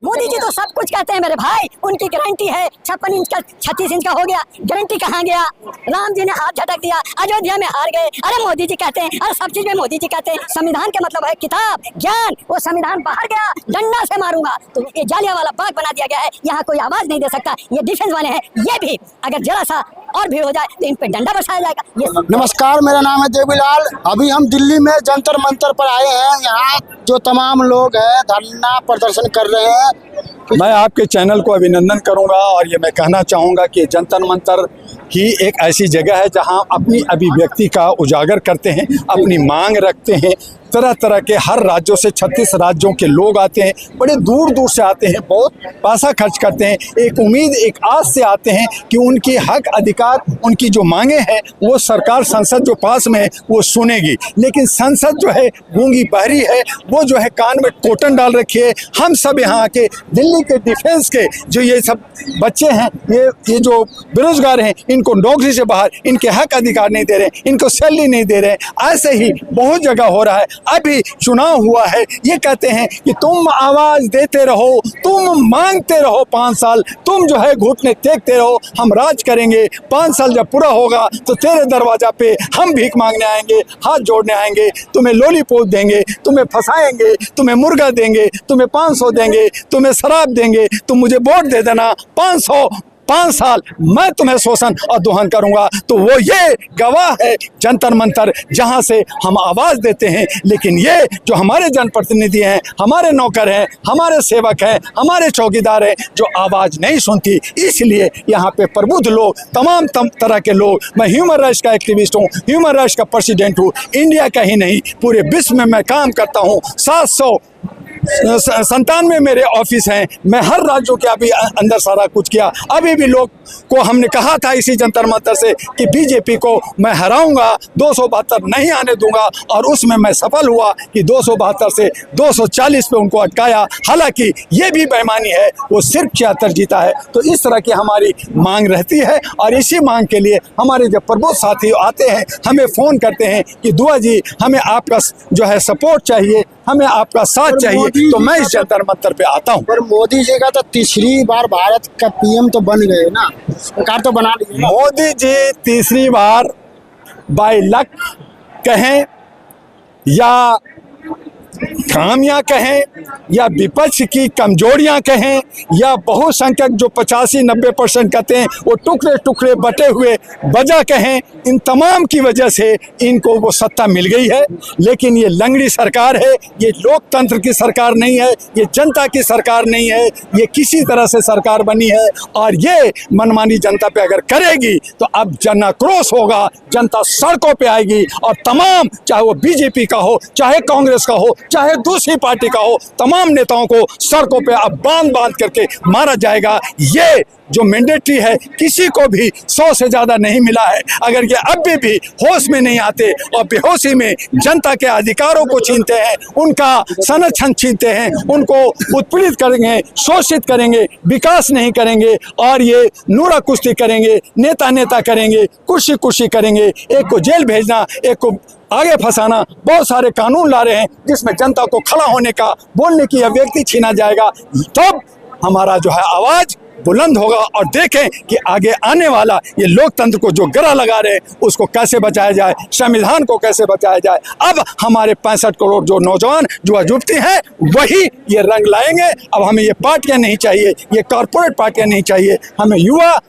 मोदी जी तो सब कुछ कहते हैं मेरे भाई, उनकी गारंटी है 56 इंच का 36 इंच का हो गया। गारंटी कहाँ गया? राम जी ने हाथ झटक दिया, अयोध्या में हार गए। अरे मोदी जी कहते हैं, अरे सब चीज में मोदी जी कहते हैं। संविधान का मतलब है किताब, ज्ञान। वो संविधान बाहर गया, डंडा से मारूंगा। तो ये जालियांवाला बाग बना दिया गया है, यहाँ कोई आवाज नहीं दे सकता। ये डिफेंस वाले हैं, ये भी अगर जरा सा और भीड़ हो जाए तो इन पे डंडा बरसाया जाएगा। नमस्कार, मेरा नाम है देवीलाल। अभी हम दिल्ली में जंतर मंतर पर आए हैं। यहाँ जो तमाम लोग हैं धरना प्रदर्शन कर रहे हैं। मैं आपके चैनल को अभिनंदन करूंगा और ये मैं कहना चाहूँगा कि जंतर मंतर ही एक ऐसी जगह है जहां अपनी अभिव्यक्ति का उजागर करते हैं, अपनी मांग रखते हैं। तरह तरह के हर राज्यों से 36 राज्यों के लोग आते हैं, बड़े दूर दूर से आते हैं, बहुत पैसा खर्च करते हैं। एक उम्मीद, एक आस से आते हैं कि उनकी हक अधिकार, उनकी जो मांगे हैं वो सरकार, संसद जो पास में है वो सुनेगी। लेकिन संसद जो है गूंगी बहरी है, वो जो है कान में कोटन डाल रखी है। हम सब यहाँ के दिल्ली के डिफेंस के जो ये सब बच्चे हैं, ये जो बेरोजगार हैं, इनको नौकरी से बाहर, इनके हक अधिकार नहीं दे रहे, इनको सैलरी नहीं दे रहे। ऐसे ही बहुत जगह हो रहा है। अभी चुनाव हुआ है, ये कहते हैं कि तुम आवाज देते रहो, तुम मांगते रहो 5 साल, तुम जो है घुटने टेकते रहो, हम राज करेंगे। 5 साल जब पूरा होगा तो तेरे दरवाजा पे हम भीख मांगने आएंगे, हाथ जोड़ने आएंगे, तुम्हें लॉलीपॉप देंगे, तुम्हें फंसाएंगे, तुम्हें मुर्गा देंगे, तुम्हें 500 देंगे, तुम्हें शराब देंगे, तुम मुझे वोट दे देना। 5 साल मैं तुम्हें शोषण और दोहन करूंगा। तो वो ये गवाह है जंतर मंतर, जहां से हम आवाज देते हैं। लेकिन ये जो हमारे जनप्रतिनिधि हैं, हमारे नौकर हैं, हमारे सेवक हैं, हमारे चौकीदार हैं, जो आवाज नहीं सुनती। इसलिए यहाँ पे प्रबुद्ध लोग, तमाम तरह के लोग, मैं ह्यूमन राइट्स का एक्टिविस्ट हूँ, ह्यूमन राइट्स का प्रेसिडेंट हूँ, इंडिया का ही नहीं पूरे विश्व में मैं काम करता हूँ। 797 मेरे ऑफिस हैं, मैं हर राज्यों के अभी अंदर सारा कुछ किया। अभी भी लोग को हमने कहा था इसी जंतर मंतर से कि बीजेपी को मैं हराऊंगा, 272 नहीं आने दूंगा, और उसमें मैं सफल हुआ कि 272 से 240 पे उनको अटकाया। हालांकि ये भी बेईमानी है, वो सिर्फ 76 जीता है। तो इस तरह की हमारी मांग रहती है और इसी मांग के लिए हमारे जब प्रबुद्ध साथी आते हैं, हमें फ़ोन करते हैं कि दुआ जी हमें आपका जो है सपोर्ट चाहिए, हमें आपका साथ चाहिए, तो मैं इस जंतर मंतर पे आता हूँ। पर मोदी जी का तो तीसरी बार भारत का पीएम तो बन गए ना, सरकार तो बना ली। मोदी जी तीसरी बार बाय लक कहें या खामियां कहें या विपक्ष की कमजोरियां कहें या बहुसंख्यक जो 85-90% कहते हैं वो टुकड़े टुकड़े बटे हुए वजह कहें, इन तमाम की वजह से इनको वो सत्ता मिल गई है। लेकिन ये लंगड़ी सरकार है, ये लोकतंत्र की सरकार नहीं है, ये जनता की सरकार नहीं है, ये किसी तरह से सरकार बनी है। और ये मनमानी जनता पे अगर करेगी तो अब जन आक्रोश होगा, जनता सड़कों पे आएगी और तमाम, चाहे वो बीजेपी का हो, चाहे कांग्रेस का हो, चाहे दूसरी पार्टी का हो, तमाम नेताओं को सड़कों पे अब बांध करके मारा जाएगा। ये जो मैंडेटरी है किसी को भी 100 से ज़्यादा नहीं मिला है। अगर ये अब भी होश में नहीं आते और बेहोशी में जनता के अधिकारों को छीनते हैं, उनका संरक्षण छीनते हैं, उनको उत्पीड़ित करेंगे, शोषित करेंगे, विकास नहीं करेंगे और ये नूरा कुश्ती करेंगे, नेता करेंगे, कुर्सी करेंगे, एक को जेल भेजना, एक को आगे फंसाना, बहुत सारे कानून ला रहे हैं जिसमें जनता को खड़ा होने का, बोलने की अभिव्यक्ति छीना जाएगा। तब हमारा जो है आवाज बुलंद होगा और देखें कि आगे आने वाला ये लोकतंत्र को जो गरा लगा रहे हैं उसको कैसे बचाया जाए, संविधान को कैसे बचाया जाए। अब हमारे 65 करोड़ जो नौजवान युवा युवती हैं वही ये रंग लाएंगे। अब हमें ये पार्टियां नहीं चाहिए, ये कॉरपोरेट पार्टियां नहीं चाहिए, हमें युवा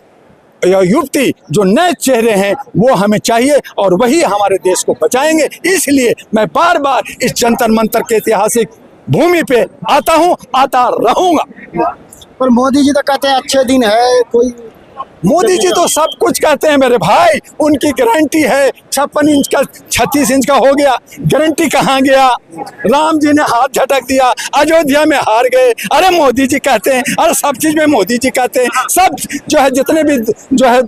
या युवती जो नए चेहरे हैं वो हमें चाहिए और वही हमारे देश को बचाएंगे। इसलिए मैं बार बार इस जंतर मंतर के ऐतिहासिक भूमि पे आता हूँ, आता रहूंगा। पर मोदी जी तो कहते हैं अच्छे दिन है, कोई मोदी जी तो सब कुछ कहते हैं मेरे भाई, उनकी गारंटी है 56 इंच का 36 इंच का हो गया। गारंटी कहाँ गया? राम जी ने हाथ झटक दिया, अयोध्या में हार गए। अरे मोदी जी कहते हैं, अरे सब चीज में मोदी जी कहते हैं। सब जो है जितने भी जो है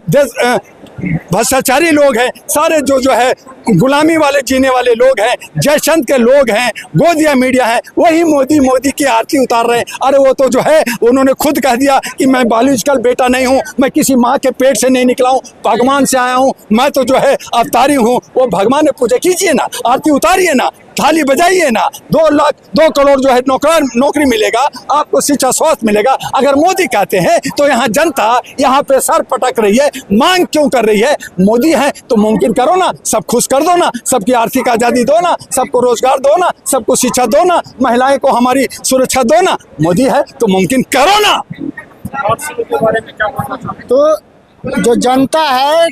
भ्रष्टाचारी लोग हैं, सारे जो है गुलामी वाले जीने वाले लोग हैं, जयचंद के लोग हैं, गोदिया मीडिया है, वही मोदी की आरती उतार रहे हैं। अरे वो तो जो है उन्होंने खुद कह दिया कि मैं बायोलॉजिकल बेटा नहीं हूँ, मैं किसी माँ के पेट से नहीं निकला हूँ, भगवान से आया हूँ, मैं तो जो है अवतारी हूँ। वो भगवान ने पूजा कीजिए ना, आरती उतारिए ना। थाली बजाइए ना, 2 करोड़ जो है नौकरी मिलेगा आपको, शिक्षा स्वास्थ्य मिलेगा। अगर मोदी कहते हैं तो यहाँ जनता यहाँ पे सर पटक रही है, मांग क्यों कर रही है? मोदी है तो मुमकिन करो ना, सब खुश कर दो ना, सबकी आर्थिक आजादी दो ना, सबको रोजगार दो ना, सबको शिक्षा दो ना, महिलाएं को हमारी सुरक्षा दो ना। मोदी है तो मुमकिन करो ना। तो जो जनता है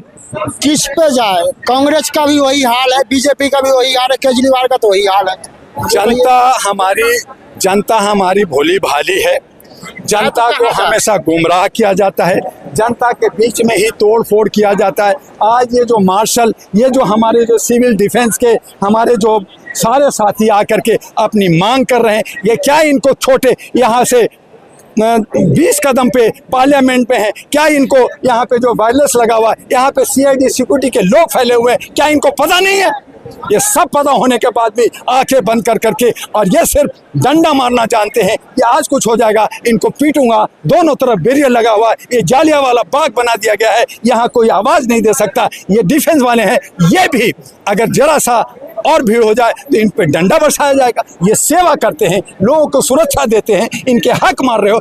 किस पे जाए? कांग्रेस का भी वही हाल है, बीजेपी का भी वही हाल है, केजरीवाल का तो वही हाल है। जनता हमारी भोली भाली है। जनता को हमेशा गुमराह किया जाता है, जनता के बीच में ही तोड़ फोड़ किया जाता है। आज ये जो मार्शल, ये जो हमारे जो सिविल डिफेंस के हमारे जो सारे साथी आकर के अपनी मांग कर रहे हैं, ये क्या इनको छोटे यहाँ से 20 कदम पे पार्लियामेंट पे हैं, क्या इनको यहाँ पे जो वायरलेस लगा हुआ है, यहाँ पे CID सिक्योरिटी के लोग फैले हुए हैं, क्या इनको पता नहीं है? ये सब पता होने के बाद भी आंखें बंद कर करके, और ये सिर्फ डंडा मारना जानते हैं कि आज कुछ हो जाएगा, इनको पीटूंगा। दोनों तरफ बैरियर लगा हुआ है, ये जालियांवाला बाग बना दिया गया है, यहाँ कोई आवाज नहीं दे सकता। ये डिफेंस वाले हैं, ये भी अगर जरा सा और भीड़ हो जाए तो इन पे डंडा बरसाया जाएगा। ये सेवा करते हैं, लोगों को सुरक्षा देते हैं, इनके हक मार रहे हो,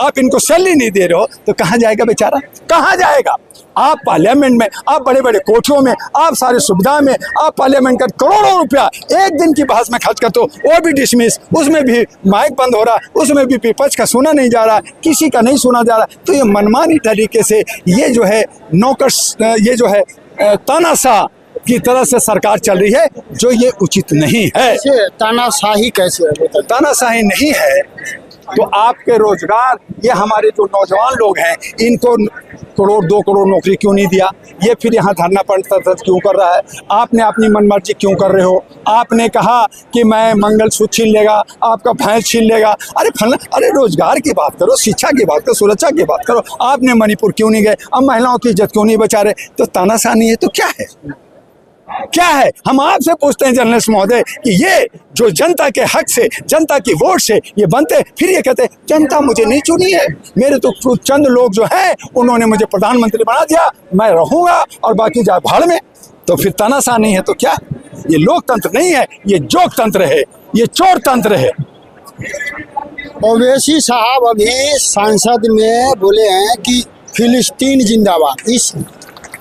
आप इनको सैलरी नहीं दे रहे हो तो कहाँ जाएगा बेचारा? कहाँ जाएगा? आप पार्लियामेंट में, आप बड़े बड़े कोठियों में, आप सारी सुविधा में, आप पार्लियामेंट का करोड़ों रुपया एक दिन की बहस में खर्च करते हो, वो भी डिसमिस, उसमें भी माइक बंद हो रहा, उसमें भी विपक्ष का सुना नहीं जा रहा, किसी का नहीं सुना जा रहा। तो ये मनमानी तरीके से ये जो है ये जो है तानाशाह की तरह से सरकार चल रही है, जो ये उचित नहीं है। तानाशाही कैसे है? तानाशाही नहीं है तो आपके रोजगार, ये हमारे जो नौजवान लोग हैं, इनको 2 करोड़ नौकरी क्यों नहीं दिया? ये फिर यहाँ धरना प्रदर्शन क्यों कर रहा है? आपने अपनी मनमर्जी क्यों कर रहे हो? आपने कहा कि मैं मंगलसूत्र छीन लेगा, आपका भैंस छीन लेगा। अरे रोजगार की बात करो, शिक्षा की बात करो, सुरक्षा की बात करो। आपने मणिपुर क्यों नहीं गए? अब महिलाओं की इज्जत क्यों नहीं बचा रहे? तो तानाशाही है तो क्या है? क्या है? हम आपसे पूछते हैं जर्नलिस्ट महोदय कि ये जो जनता के हक से, जनता की वोट से ये बनते, फिर ये कहते हैं जनता मुझे नहीं चुनी है, मेरे तो चंद लोग जो हैं उन्होंने मुझे प्रधानमंत्री बना दिया, मैं रहूंगा और बाकी जाए भाड़ में। तो फिर तानाशाह नहीं है तो क्या? ये लोकतंत्र नहीं है, ये जोकतंत्र है, ये चोर तंत्र है। ओवैसी साहब अभी संसद में बोले हैं कि फिलिस्तीन जिंदाबाद,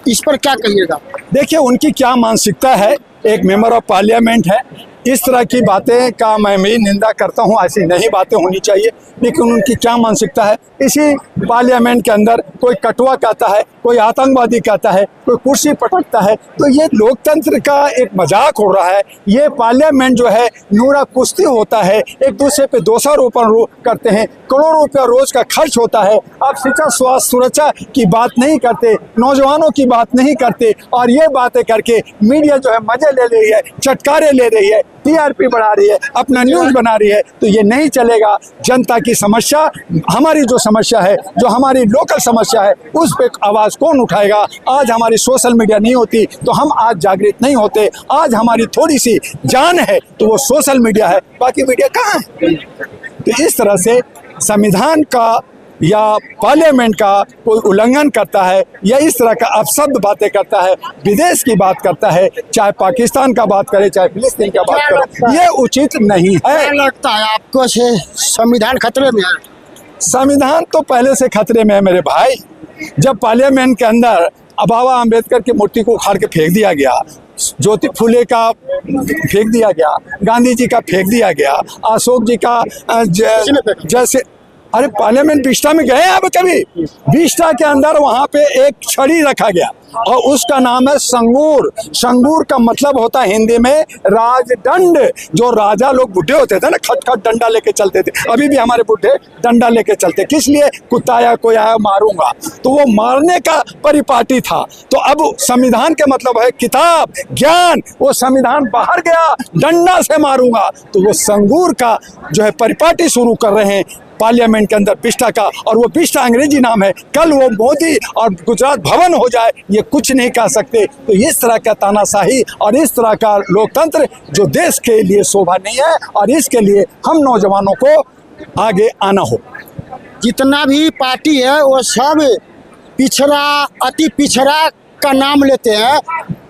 इस पर क्या कहिएगा? देखिए उनकी क्या मानसिकता है, एक मेंबर ऑफ पार्लियामेंट है, इस तरह की बातें का मैं भी निंदा करता हूं, ऐसी नहीं बातें होनी चाहिए। लेकिन उनकी क्या मानसिकता है, इसी पार्लियामेंट के अंदर कोई कटुआ कहता है, कोई आतंकवादी कहता है, कोई कुर्सी पटकता है, तो ये लोकतंत्र का एक मजाक हो रहा है। ये पार्लियामेंट जो है नूरा कुश्ती होता है, एक दूसरे पे दोषारोपण करते हैं, करोड़ों रुपया रोज का खर्च होता है। आप शिक्षा स्वास्थ्य सुरक्षा की बात नहीं करते, नौजवानों की बात नहीं करते, और ये बातें करके मीडिया जो है मजे ले रही है, चटकारे ले रही है, TRP बढ़ा रही है, अपना न्यूज बना रही है, तो ये नहीं चलेगा। जनता की समस्या, हमारी जो समस्या है, जो हमारी लोकल समस्या है, उस पे आवाज कौन उठाएगा? आज हमारी सोशल मीडिया नहीं होती तो हम आज जागृत नहीं होते। आज हमारी थोड़ी सी जान है तो वो सोशल मीडिया है, बाकी मीडिया कहाँ है? तो इस तरह से संविधान का या पार्लियामेंट का कोई उल्लंघन करता है या इस तरह का अपशब्द बातें करता है, विदेश की बात करता है, चाहे पाकिस्तान का बात करे, चाहे फिलिस्तीन का बात करे, ये उचित नहीं है। क्या लगता है आपको से संविधान खतरे में है? संविधान तो पहले से खतरे में है मेरे भाई। जब पार्लियामेंट के अंदर बाबा अम्बेडकर की मूर्ति को उखाड़ के फेंक दिया गया, ज्योति फुले का फेंक दिया गया, गांधी जी का फेंक दिया गया, अशोक जी का जैसे, अरे पार्लियामेंट बिष्टा में गए आप कभी? बिष्टा के अंदर वहां पे एक छड़ी रखा गया और उसका नाम है संगूर। संगूर का मतलब होता है हिंदी में राजदंड। जो राजा लोग बुढ़े होते थे ना, खटखट डंडा लेके चलते थे, अभी भी हमारे बुढ़े डंडा लेके चलते, किस लिए? कुत्ता आया कोई आया मारूंगा, तो वो मारने का परिपाटी था। तो अब संविधान के मतलब है किताब, ज्ञान। वो संविधान बाहर गया, डंडा से मारूंगा, तो वो संगूर का जो है परिपाटी शुरू कर रहे हैं पार्लियामेंट के अंदर बिष्टा का, और वो बिष्टा अंग्रेजी नाम है। कल वो मोदी और गुजरात भवन हो जाए, ये कुछ नहीं कह सकते। तो इस तरह का तानाशाही और इस तरह का लोकतंत्र जो देश के लिए शोभा नहीं है, और इसके लिए हम नौजवानों को आगे आना हो। जितना भी पार्टी है वो सब पिछड़ा, अति पिछड़ा का नाम लेते हैं।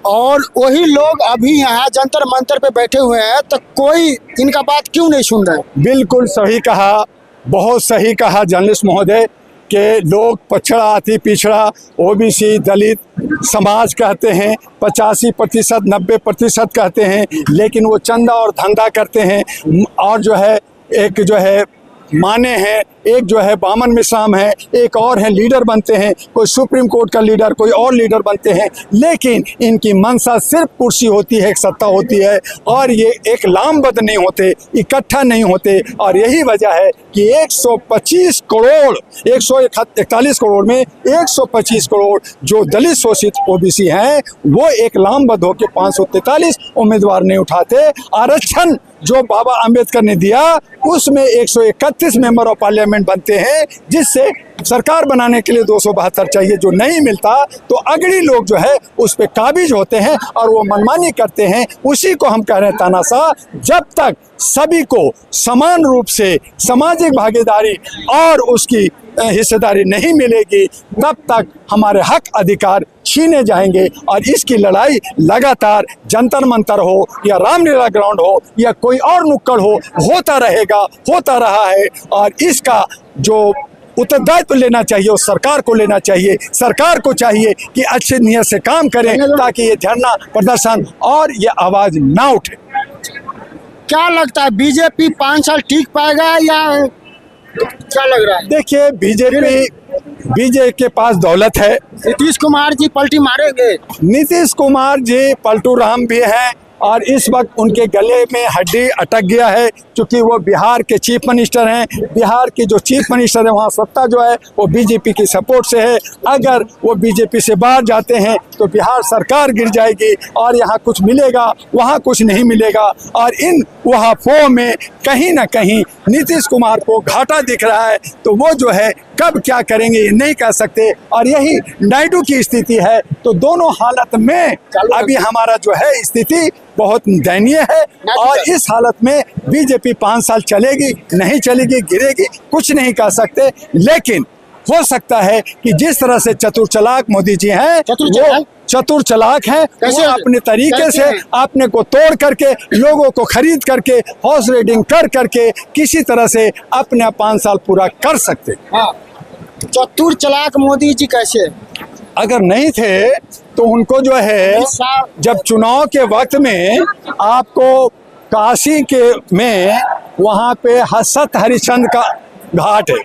और वही लोग अभी यहाँ जंतर मंतर पे बैठे हुए हैं, तो कोई इनका बात क्यों नहीं सुन रहे? बिल्कुल सही कहा, बहुत सही कहा जर्नलिस्ट महोदय कि लोग पछड़ा अति पिछड़ा ओबीसी दलित समाज कहते हैं, 85% 90% कहते हैं, लेकिन वो चंदा और धंधा करते हैं। और जो है एक जो है माने हैं, एक जो है बामन मिश्राम है, एक और है लीडर बनते हैं, कोई सुप्रीम कोर्ट का लीडर, कोई और लीडर बनते हैं, लेकिन इनकी मंशा सिर्फ कुर्सी होती है, एक सत्ता होती है, और ये एक लामबद्ध नहीं होते, इकट्ठा नहीं होते। और यही वजह है कि 125 करोड़ 141 करोड़ में 125 करोड़ जो दलित शोषित ओबीसी हैं, वो एक लामबद्ध होकर 543 उम्मीदवार नहीं उठाते। आरक्षण जो बाबा अंबेडकर ने दिया, उसमें 131 मेंबर ऑफ पार्लियामेंट बनते हैं, जिससे सरकार बनाने के लिए 272 चाहिए, जो नहीं मिलता तो अगड़ी लोग जो है उस पे काबिज होते हैं और वो मनमानी करते हैं। उसी को हम कह रहे हैं तानाशाह। जब तक सभी को समान रूप से सामाजिक भागीदारी और उसकी हिस्सेदारी नहीं मिलेगी, तब तक हमारे हक अधिकार छीने जाएंगे। और इसकी लड़ाई लगातार जंतर मंतर हो या रामलीला ग्राउंड हो या कोई और नुक्कड़ हो, होता रहेगा, होता रहा है। और इसका जो उत्तरदायित्व लेना चाहिए उस सरकार को लेना चाहिए। सरकार को चाहिए कि अच्छे नियत से काम करें ताकि ये धरना प्रदर्शन और ये आवाज ना उठे। क्या लगता है, बीजेपी 5 साल टिक पाएगा या क्या लग रहा है? देखिए, बीजेपी के पास दौलत है। नीतीश कुमार जी पलटी मारेंगे? नीतीश कुमार जी पलटू राम भी हैं और इस वक्त उनके गले में हड्डी अटक गया है, क्योंकि वो बिहार के चीफ मिनिस्टर हैं। बिहार के जो चीफ मिनिस्टर है, वहाँ सत्ता जो है वो बीजेपी की सपोर्ट से है। अगर वो बीजेपी से बाहर जाते हैं तो बिहार सरकार गिर जाएगी और यहाँ कुछ मिलेगा, वहाँ कुछ नहीं मिलेगा। और इन वहाफों में कहीं ना कहीं नीतीश कुमार को घाटा दिख रहा है, तो वो जो है कब क्या करेंगे ये नहीं कह सकते। और यही नायडू की स्थिति है। तो दोनों हालत में अभी हमारा जो है स्थिति बहुत दयनीय है। और इस हालत में बीजेपी 5 साल चलेगी नहीं चलेगी, गिरेगी, कुछ नहीं कह सकते। लेकिन हो सकता है कि जिस तरह से चतुर चालाक मोदी जी हैं, वो चतुर चालाक हैं, वो अपने तरीके से अपने को तोड़ करके, लोगों को खरीद करके, हॉर्स रेडिंग कर करके किसी तरह से अपने 5 साल पूरा कर सकते। हाँ। चतुर चालाक मोदी जी कैसे? अगर नहीं थे तो उनको जो है, जब चुनाव के वक्त में आपको काशी के में वहाँ पे सत हरिश्चंद्र का घाट है,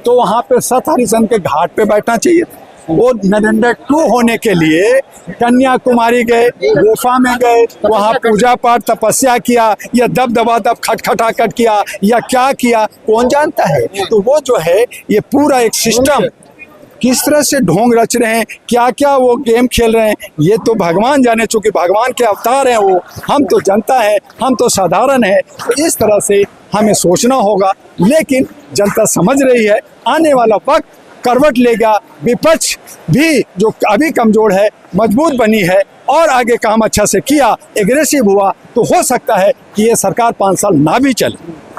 तो वहाँ पे सत हरिश्चंद्र के घाट पे बैठना चाहिए। वो नरेंद्र 2 होने के लिए कन्याकुमारी गए, गुफा में गए, वहाँ पूजा पाठ तपस्या किया या दब खटखटाकट किया या क्या किया, कौन जानता है। तो वो जो है ये पूरा एक सिस्टम किस तरह से ढोंग रच रहे हैं, क्या क्या वो गेम खेल रहे हैं, ये तो भगवान जाने, चूंकि भगवान के अवतार हैं वो, हम तो जनता है, हम तो साधारण है। तो इस तरह से हमें सोचना होगा। लेकिन जनता समझ रही है, आने वाला वक्त करवट लेगा। विपक्ष भी जो अभी कमजोर है, मजबूत बनी है और आगे काम अच्छा से किया, एग्रेसिव हुआ, तो हो सकता है कि ये सरकार 5 साल ना भी चले।